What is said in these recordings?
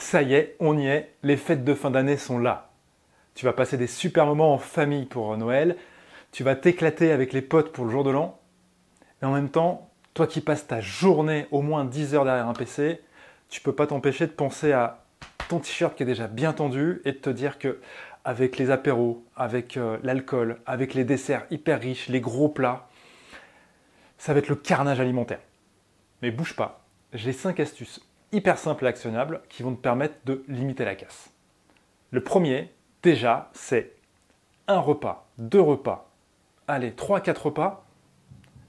Ça y est, on y est, les fêtes de fin d'année sont là. Tu vas passer des super moments en famille pour Noël, tu vas t'éclater avec les potes pour le jour de l'an, et en même temps, toi qui passes ta journée au moins 10 heures derrière un PC, tu peux pas t'empêcher de penser à ton t-shirt qui est déjà bien tendu et de te dire que avec les apéros, avec l'alcool, avec les desserts hyper riches, les gros plats, ça va être le carnage alimentaire. Mais bouge pas, j'ai 5 astuces hyper simples et actionnables qui vont te permettre de limiter la casse. Le premier, déjà, c'est un repas, 2 repas, allez, 3, 4 repas,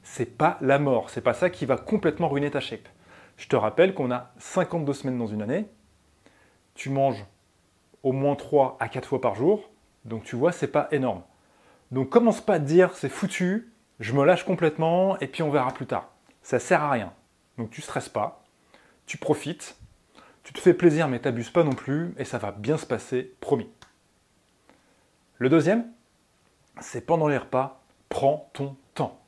c'est pas la mort, c'est pas ça qui va complètement ruiner ta shape. Je te rappelle qu'on a 52 semaines dans une année, tu manges au moins 3 à 4 fois par jour, donc tu vois, c'est pas énorme. Donc commence pas à te dire c'est foutu, je me lâche complètement et puis on verra plus tard. Ça sert à rien. Donc tu stresses pas, tu profites, tu te fais plaisir mais t'abuses pas non plus et ça va bien se passer, promis. Le deuxième, c'est pendant les repas, prends ton temps.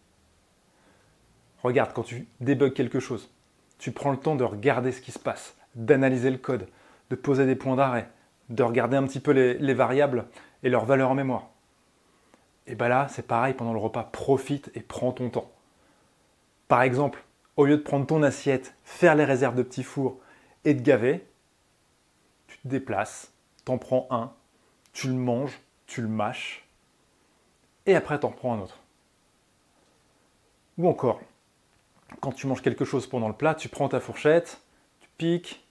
Regarde, quand tu débugs quelque chose, tu prends le temps de regarder ce qui se passe, d'analyser le code, de poser des points d'arrêt, de regarder un petit peu les variables et leurs valeurs en mémoire. Et bien là, c'est pareil pendant le repas, profite et prends ton temps. Par exemple, au lieu de prendre ton assiette, faire les réserves de petits fours et de gaver, tu te déplaces, t'en prends un, tu le manges, tu le mâches, et après t'en prends un autre. Ou encore, quand tu manges quelque chose pendant le plat, tu prends ta fourchette, tu piques,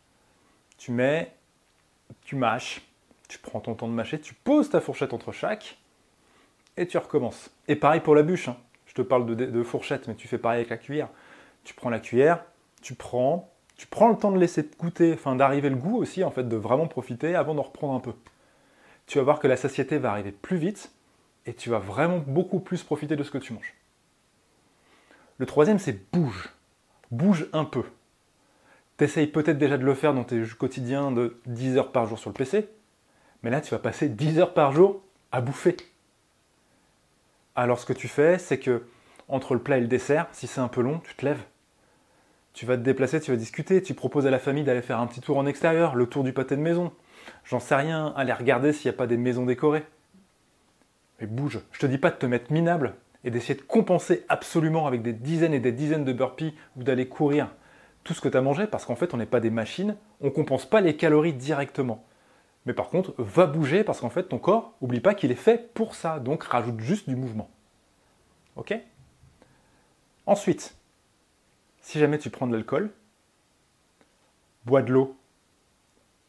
tu mets, tu mâches, tu prends ton temps de mâcher, tu poses ta fourchette entre chaque, et tu recommences. Et pareil pour la bûche, hein. Je te parle de fourchette, mais tu fais pareil avec la cuillère. Tu prends la cuillère, tu prends le temps de laisser goûter, enfin d'arriver le goût aussi, en fait, de vraiment profiter avant d'en reprendre un peu. Tu vas voir que la satiété va arriver plus vite et tu vas vraiment beaucoup plus profiter de ce que tu manges. Le troisième, c'est bouge. Bouge un peu. T'essayes peut-être déjà de le faire dans tes quotidiens de 10 heures par jour sur le PC, mais là, tu vas passer 10 heures par jour à bouffer. Alors ce que tu fais, c'est que entre le plat et le dessert, si c'est un peu long, tu te lèves. Tu vas te déplacer, tu vas discuter, tu proposes à la famille d'aller faire un petit tour en extérieur, le tour du pâté de maison. J'en sais rien, aller regarder s'il n'y a pas des maisons décorées. Mais bouge, je te dis pas de te mettre minable et d'essayer de compenser absolument avec des dizaines et des dizaines de burpees ou d'aller courir tout ce que tu as mangé, parce qu'en fait on n'est pas des machines, on ne compense pas les calories directement. Mais par contre, va bouger parce qu'en fait ton corps, oublie pas qu'il est fait pour ça, donc rajoute juste du mouvement. Ok ? Ensuite, si jamais tu prends de l'alcool, bois de l'eau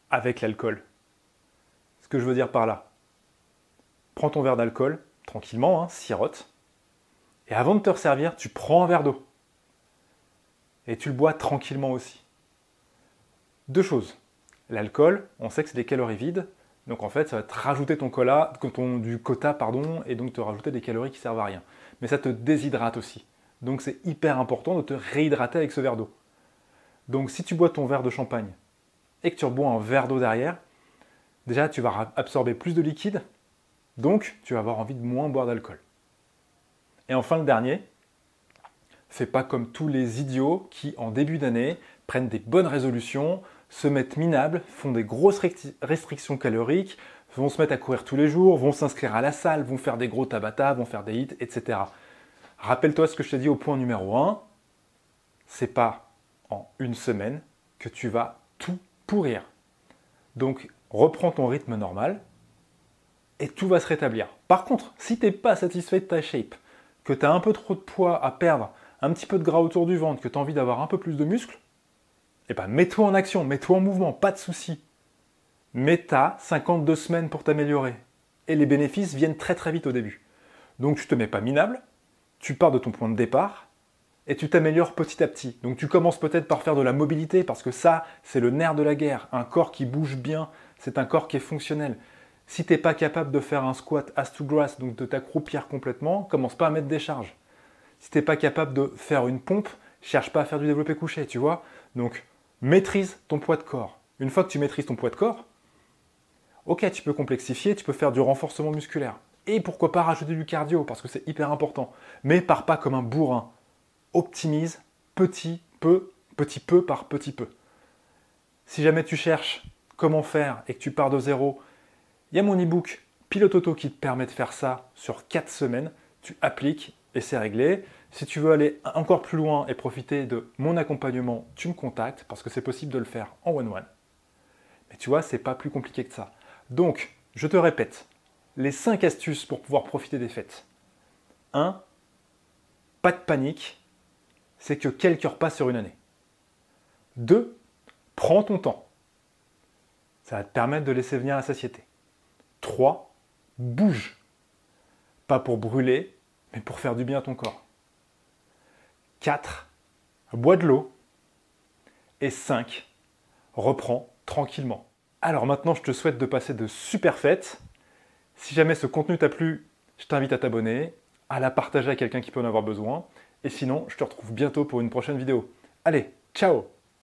avec l'alcool. Ce que je veux dire par là, prends ton verre d'alcool, tranquillement, hein, sirote, et avant de te resservir, tu prends un verre d'eau. Et tu le bois tranquillement aussi. 2 choses. L'alcool, on sait que c'est des calories vides, donc en fait, ça va te rajouter du quota, et donc te rajouter des calories qui servent à rien. Mais ça te déshydrate aussi. Donc c'est hyper important de te réhydrater avec ce verre d'eau. Donc si tu bois ton verre de champagne et que tu rebois un verre d'eau derrière, déjà tu vas absorber plus de liquide, donc tu vas avoir envie de moins boire d'alcool. Et enfin le dernier, fais pas comme tous les idiots qui en début d'année prennent des bonnes résolutions, se mettent minables, font des grosses restrictions caloriques, vont se mettre à courir tous les jours, vont s'inscrire à la salle, vont faire des gros tabata, vont faire des hits, etc. Rappelle-toi ce que je t'ai dit au point numéro 1, c'est pas en une semaine que tu vas tout pourrir. Donc reprends ton rythme normal et tout va se rétablir. Par contre, si tu n'es pas satisfait de ta shape, que tu as un peu trop de poids à perdre, un petit peu de gras autour du ventre, que tu as envie d'avoir un peu plus de muscles, eh ben mets-toi en action, mets-toi en mouvement, pas de souci. Mais tu as 52 semaines pour t'améliorer. Et les bénéfices viennent très très vite au début. Donc tu ne te mets pas minable, tu pars de ton point de départ et tu t'améliores petit à petit. Donc tu commences peut-être par faire de la mobilité parce que ça, c'est le nerf de la guerre. Un corps qui bouge bien, c'est un corps qui est fonctionnel. Si tu n'es pas capable de faire un squat ass to grass, donc de t'accroupir complètement, commence pas à mettre des charges. Si tu n'es pas capable de faire une pompe, cherche pas à faire du développé couché, tu vois. Donc maîtrise ton poids de corps. Une fois que tu maîtrises ton poids de corps, ok, tu peux complexifier, tu peux faire du renforcement musculaire. Et pourquoi pas rajouter du cardio, parce que c'est hyper important. Mais pars pas comme un bourrin. Optimise petit peu par petit peu. Si jamais tu cherches comment faire et que tu pars de zéro, il y a mon e-book Pilote Auto qui te permet de faire ça sur 4 semaines. Tu appliques et c'est réglé. Si tu veux aller encore plus loin et profiter de mon accompagnement, tu me contactes parce que c'est possible de le faire en one-one. Mais tu vois, c'est pas plus compliqué que ça. Donc, je te répète, les 5 astuces pour pouvoir profiter des fêtes. 1. Pas de panique, c'est que quelques repas sur une année. 2. Prends ton temps. Ça va te permettre de laisser venir la satiété. 3. Bouge. Pas pour brûler, mais pour faire du bien à ton corps. 4. Bois de l'eau. Et 5. Reprends tranquillement. Alors maintenant, je te souhaite de passer de super fêtes. Si jamais ce contenu t'a plu, je t'invite à t'abonner, à la partager à quelqu'un qui peut en avoir besoin. Et sinon, je te retrouve bientôt pour une prochaine vidéo. Allez, ciao!